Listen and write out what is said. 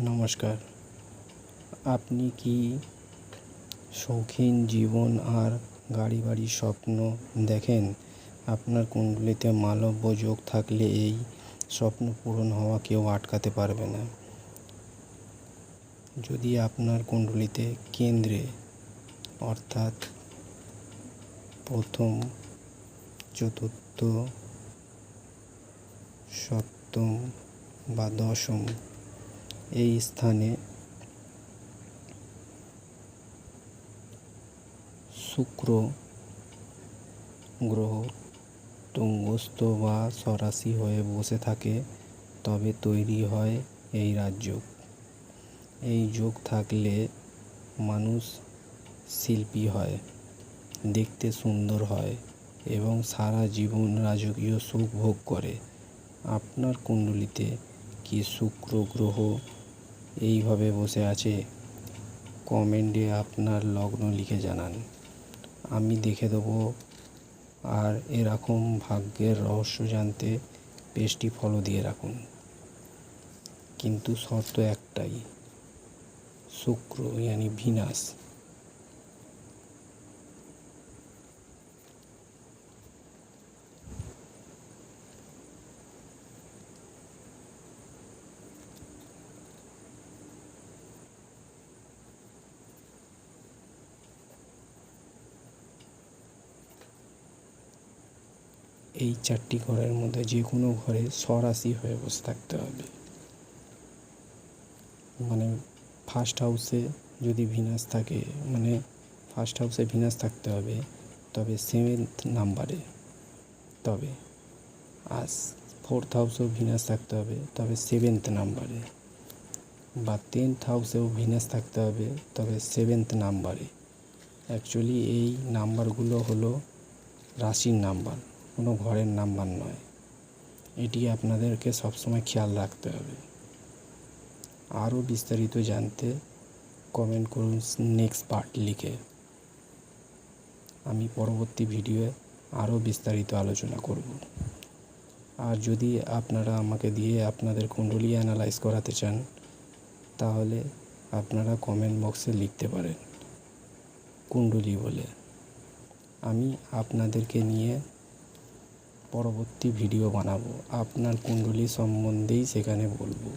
নমস্কার। আপনি কি শৌখিন জীবন আর গাড়ি বাড়ির স্বপ্ন দেখেন? আপনার কুণ্ডলিতে মালব্য যোগ থাকলে এই স্বপ্ন পূরণ হওয়া কেউ আটকাতে পারবে না। যদি আপনার কুণ্ডলিতে কেন্দ্রে অর্থাৎ প্রথম, চতুর্থ, সপ্তম বা দশম এই স্থানে শুক্র গ্রহ তুঙ্গস্থ বা স্বরাশি হয়ে বসে থাকে, তবে তৈরি হয় এই রাজযোগ। এই যোগ থাকলে মানুষ শিল্পী হয়, দেখতে সুন্দর হয় এবং সারা জীবন রাজকীয় সুখ ভোগ করে। আপনার কুণ্ডলিতে কি শুক্র গ্রহ এইভাবে বসে আছে? কমেন্টে আপনার লগ্ন লিখে জানান, আমি দেখে দেবো। আর এরকম ভাগ্যের রহস্য জানতে পেজটি ফলো দিয়ে রাখুন। কিন্তু শর্ত একটাই, শুক্র यानी ভিনাস এই 4টি ঘরের মধ্যে যে কোনো ঘরে স্বরাশি হয়ে বসে থাকতে হবে। মানে ফার্স্ট হাউসে যদি ভিনাস থাকে, মানে ফার্স্ট হাউসে ভিনাস থাকতে হবে, তবে 7th নাম্বারে, তবে আর 4th হাউসেও ভিনাস থাকতে হবে, তবে 7th নাম্বারে, বা 10th হাউসেও ভিনাস থাকতে হবে, তবে 7th নাম্বারে। অ্যাকচুয়ালি এই নাম্বারগুলো হলো রাশির নাম্বার, কোনো ঘরের নাম্বার নয়। এটি আপনাদেরকে সবসময় খেয়াল রাখতে হবে। আরও বিস্তারিত জানতে কমেন্ট করুন নেক্সট পার্ট লিখে। আমি পরবর্তী ভিডিওয়ে আরও বিস্তারিত আলোচনা করব। আর যদি আপনারা আমাকে দিয়ে আপনাদের কুণ্ডলী অ্যানালাইজ করাতে চান, তাহলে আপনারা কমেন্ট বক্সে লিখতে পারেন কুণ্ডলী বলে। আমি আপনাদেরকে নিয়ে পরবর্তী ভিডিও বানাবো, আপনার কুণ্ডলী সম্বন্ধেই সেখানে বলবো।